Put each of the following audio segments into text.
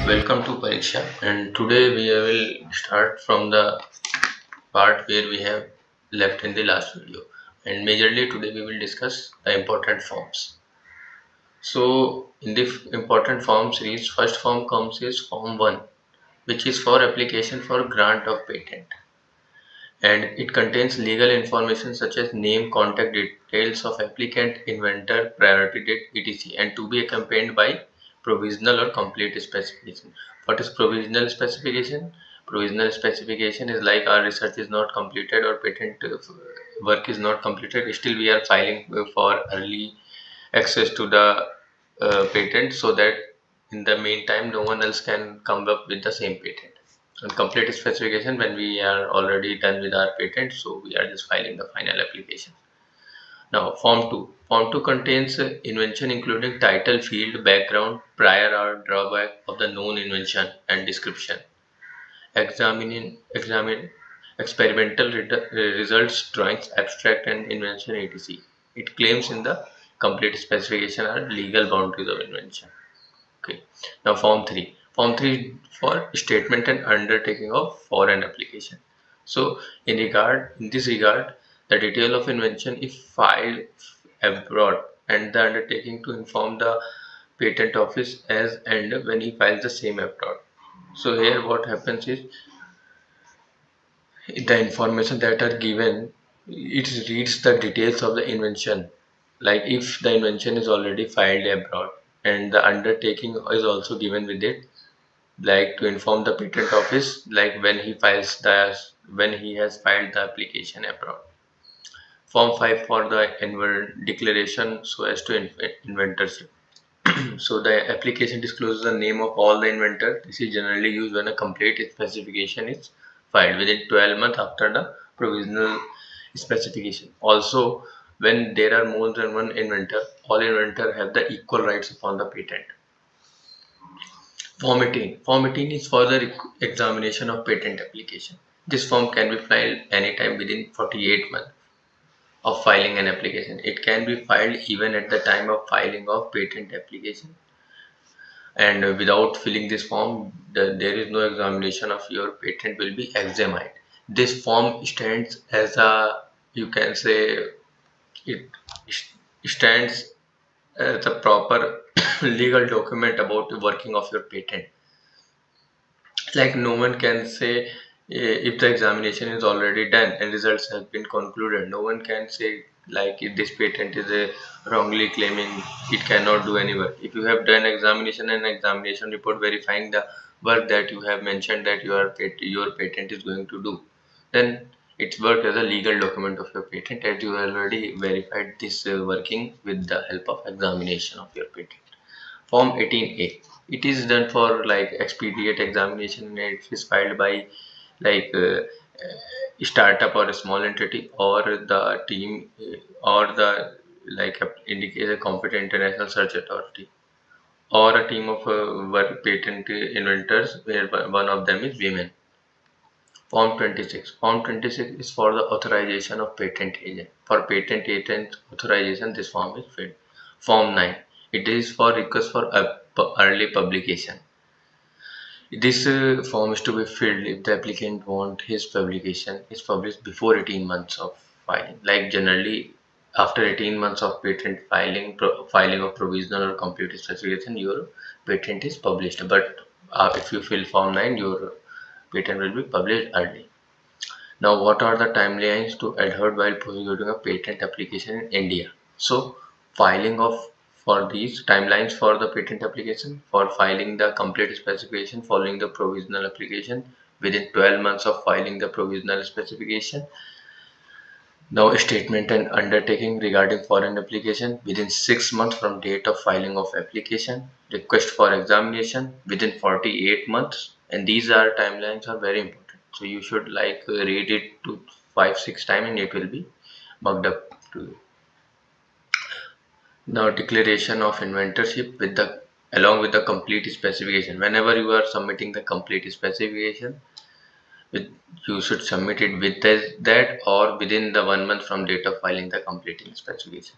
Welcome to Pariksha, and today we will start from the part where we have left in the last video. And majorly today we will discuss the important forms. So in the important form series, first form comes is Form 1, which is for application for grant of patent, and it contains legal information such as name, contact details of applicant, inventor, priority date, etc., and to be accompanied by provisional or complete specification. What is provisional specification? Provisional specification is like our research is not completed or patent work is not completed, still we are filing for early access to the patent, so that in the meantime no one else can come up with the same patent. And complete specification, when we are already done with our patent, so we are just filing the final application. Now form 2 contains invention including title, field, background, prior or drawback of the known invention and description, examine experimental results, drawings, abstract and invention, etc. It claims in the complete specification are legal boundaries of invention. Okay. Now form 3. Form 3 is for statement and undertaking of foreign application. So in this regard, the detail of invention is filed abroad and the undertaking to inform the patent office as and when he files the same abroad. So here what happens is the information that are given, it reads the details of the invention, like if the invention is already filed abroad, and the undertaking is also given with it, like to inform the patent office like when he has filed the application abroad. Form 5 for the declaration so as to inventorship. So the application discloses the name of all the inventor. This is generally used when a complete specification is filed within 12 months after the provisional specification. Also, when there are more than one inventor, all inventors have the equal rights upon the patent. Form 18. Form 18 is for the examination of patent application. This form can be filed anytime within 48 months of filing an application. It can be filed even at the time of filing of patent application, and without filling this form there is no examination of your patent will be examined. This form stands as a, you can say, it stands as a proper legal document about the working of your patent. Like no one can say if the examination is already done and results have been concluded, no one can say like if this patent is wrongly claiming it cannot do any work. If you have done examination and examination report verifying the work that you have mentioned that your patent is going to do, then it's work as a legal document of your patent, as you already verified this working with the help of examination of your patent. Form 18A. It is done for like expedite examination, and it is filed by like startup or a small entity or the team or the like indicate a competent international search authority or a team of work patent inventors where one of them is women. Form 26. Form 26 is for the authorization of patent agent. For patent agent authorization, this form is filled. Form 9. It is for request for early publication. This form is to be filled if the applicant want his publication is published before 18 months of filing. Like generally, after 18 months of patent filing, filing of provisional or complete specification, your patent is published. But if you fill Form 9, your patent will be published early. Now, what are the timelines to adhere while prosecuting a patent application in India? So, filing of for these timelines for the patent application, for filing the complete specification following the provisional application within 12 months of filing the provisional specification. Now, a statement and undertaking regarding foreign application within 6 months from date of filing of application. Request for examination within 48 months, and these are timelines are very important. So you should like read it to 5-6 times, and it will be bugged up to you. Now, declaration of inventorship with the along with the complete specification. Whenever you are submitting the complete specification, with you should submit it with that or within the 1 month from date of filing the completing specification.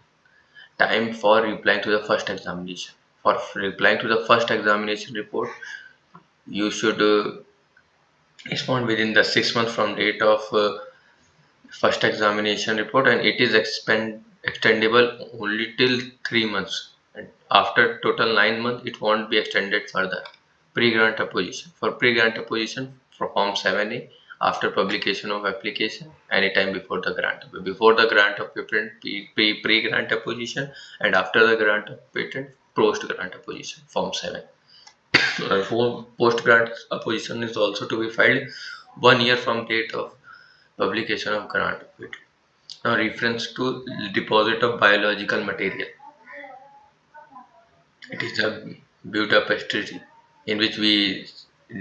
Time for replying to the first examination. For replying to the first examination report, you should respond within the 6 months from date of first examination report, and it is extendable only till 3 months, and after total 9 months it won't be extended further. Pre-grant opposition. For pre-grant opposition for Form 7A, after publication of application, anytime before the grant. Before the grant of patent, pre-grant opposition, and after the grant of patent, post-grant opposition, Form 7. For post-grant opposition is also to be filed 1 year from date of publication of grant of patent. Now, reference to deposit of biological material. It is a Budapest Treaty in which we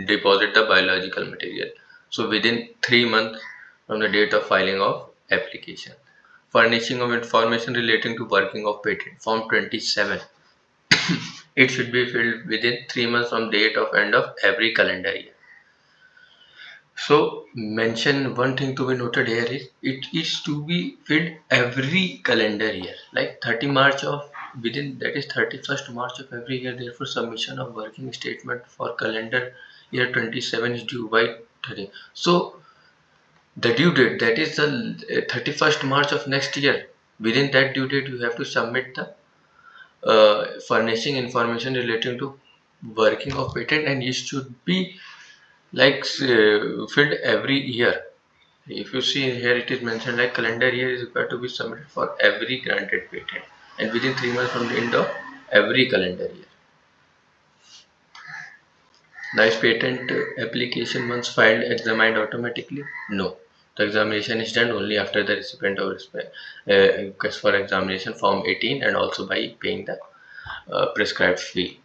deposit the biological material. So within 3 months from the date of filing of application. Furnishing of information relating to working of patent. Form 27. It should be filled within 3 months from date of end of every calendar year. So mention one thing to be noted here is it is to be filled every calendar year, like 30 March of within, that is 31st March of every year. Therefore, submission of working statement for calendar year 27 is due by 30. So the due date, that is the 31st March of next year. Within that due date, you have to submit the furnishing information relating to working of patent, and it should be like filled every year. If you see here, it is mentioned like calendar year is required to be submitted for every granted patent, and within 3 months from the end of every calendar year. Now, is patent application once filed examined automatically? No. The examination is done only after the recipient of request for examination Form 18, and also by paying the prescribed fee.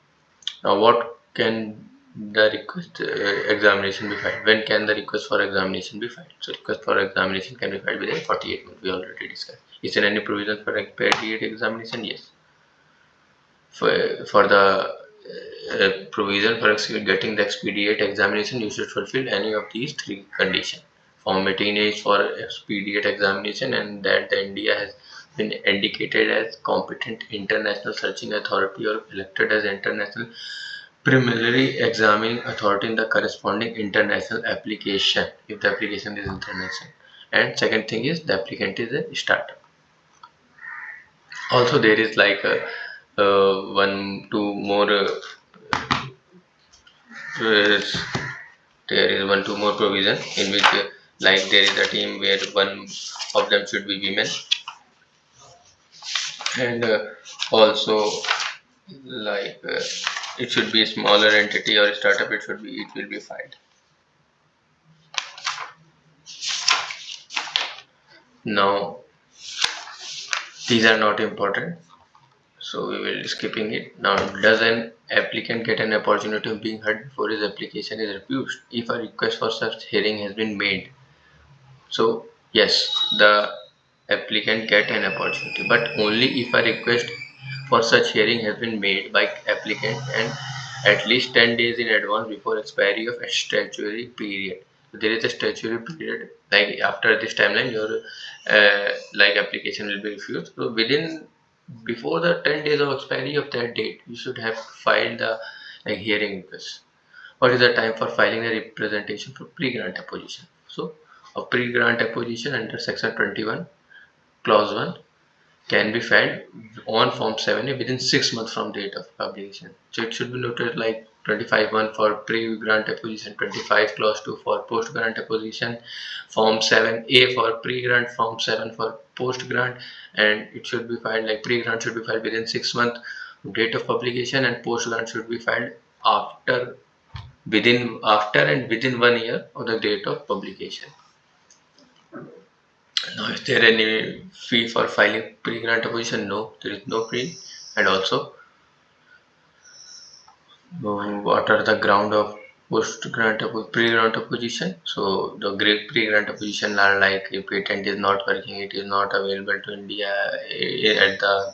Now, what can the request examination be filed? When can the request for examination be filed? So, request for examination can be filed within 48 months. We already discussed. Is there any provision for expedient examination? Yes. For the provision for getting the expedient examination, you should fulfill any of these three conditions. Form 18 is for expedient examination, and that the India has been indicated as competent international searching authority or elected as international preliminary examining authority in the corresponding international application, if the application is international. And second thing is the applicant is a startup. Also, there is like two more there is two more provision in which like there is a team where one of them should be women, and also like it should be a smaller entity or a startup. It will be filed. Now, these are not important, so we will skipping it. Now, does an applicant get an opportunity of being heard before his application is refused if a request for such hearing has been made? So yes, the applicant get an opportunity, but only if a request for such hearing has been made by applicant and at least 10 days in advance before expiry of a statutory period. So there is a statutory period, like after this timeline your like application will be refused. So within before the 10 days of expiry of that date, you should have filed the like hearing request. What is the time for filing a representation for pre-grant opposition? So a pre-grant opposition under section 21 clause 1 can be filed on Form 7A within 6 months from date of publication. So it should be noted like 25(1) for pre-grant opposition, 25 clause 2 for post-grant opposition, Form 7A for pre-grant, Form 7 for post-grant, and it should be filed like pre-grant should be filed within 6 months date of publication, and post-grant should be filed after and within 1 year of the date of publication. Now, is there any fee for filing pre-grant opposition? No, there is no fee. And also, what are the ground of pre-grant opposition? So the pre-grant opposition are like a patent is not working, it is not available to India at the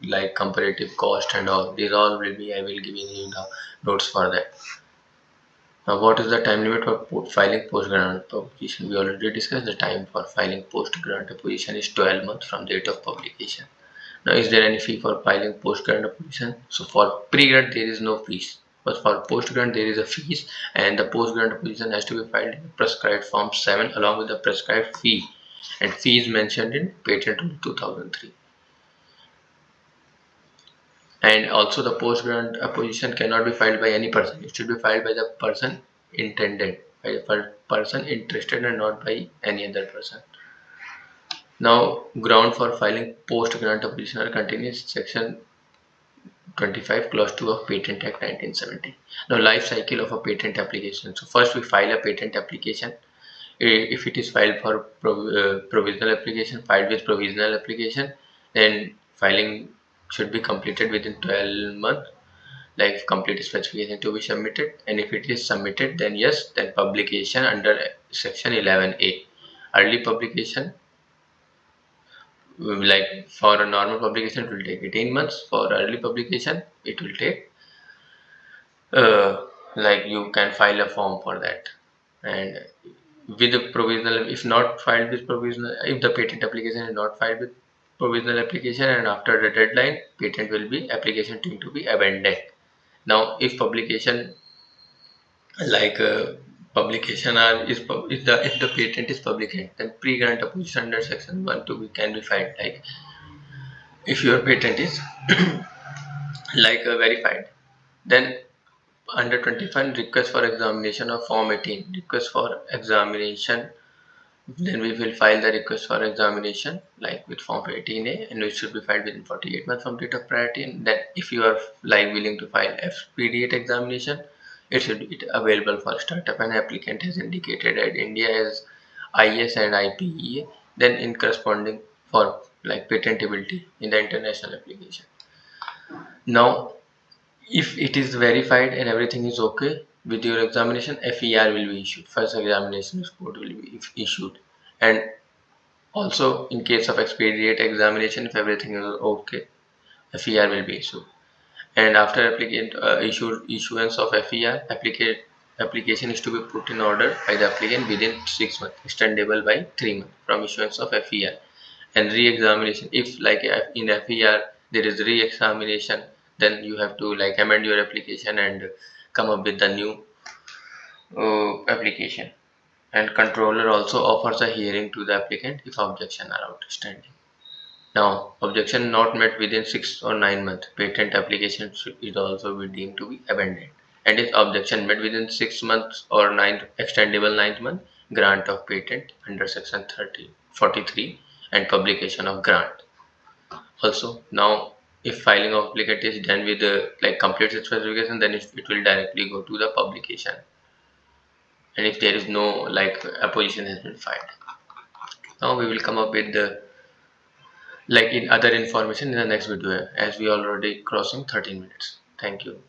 like comparative cost and all. These all will be, I will giving you the notes for that. Now, what is the time limit for filing post-grant opposition? We already discussed the time for filing post-grant opposition is 12 months from date of publication. Now, is there any fee for filing post-grant opposition? So, for pre-grant, there is no fees. But for post grant there is a fees, and the post grant application has to be filed in prescribed form 7 along with the prescribed fee, and fee is mentioned in patent rule 2003. And also the post grant application cannot be filed by any person. It should be filed by the person intended, by the person interested, and not by any other person. Now, ground for filing post grant application are contained in section 25 clause 2 of Patent Act 1970. Now, life cycle of a patent application. So first we file a patent application. If it is filed for provisional application, filed with provisional application, then filing should be completed within 12 months, like complete specification to be submitted. And if it is submitted, then yes, then publication under section 11A. Early publication, like for a normal publication it will take 18 months. For early publication it will take like you can file a form for that. And with the provisional, if not filed with provisional, if the patent application is not filed with provisional application, and after the deadline patent will be application to be abandoned. Now if publication, like publication are is if the patent is publication, then pre-grant opposition under section 1 to be can be filed. Like if your patent is like verified, then under 25 request for examination of form 18 request for examination, then we will file the request for examination like with form 18A, and it should be filed within 48 months from date of priority. And then if you are like willing to file expedient examination, it should be available for startup and applicant has indicated that India has IS and IPEA, then in corresponding for like patentability in the international application. Now if it is verified and everything is okay with your examination, FER will be issued, first examination report will be issued. And also in case of expedient examination, if everything is okay, FER will be issued. And after applicant issuance of FER, application is to be put in order by the applicant within 6 months, extendable by 3 months from issuance of FER. And re-examination, if like in FER there is re-examination, then you have to like amend your application and come up with the new application. And controller also offers a hearing to the applicant if objection are outstanding. Now, objection not met within 6 or 9 months, patent application is also be deemed to be abandoned. And if objection met within 6 months or 9th extendable 9th month, grant of patent under section 43 and publication of grant. Also, now if filing of applicant is done with like complete specification, then it will directly go to the publication. And if there is no like apposition has been filed, now we will come up with the like in other information in the next video, as we already crossing 13 minutes. Thank you.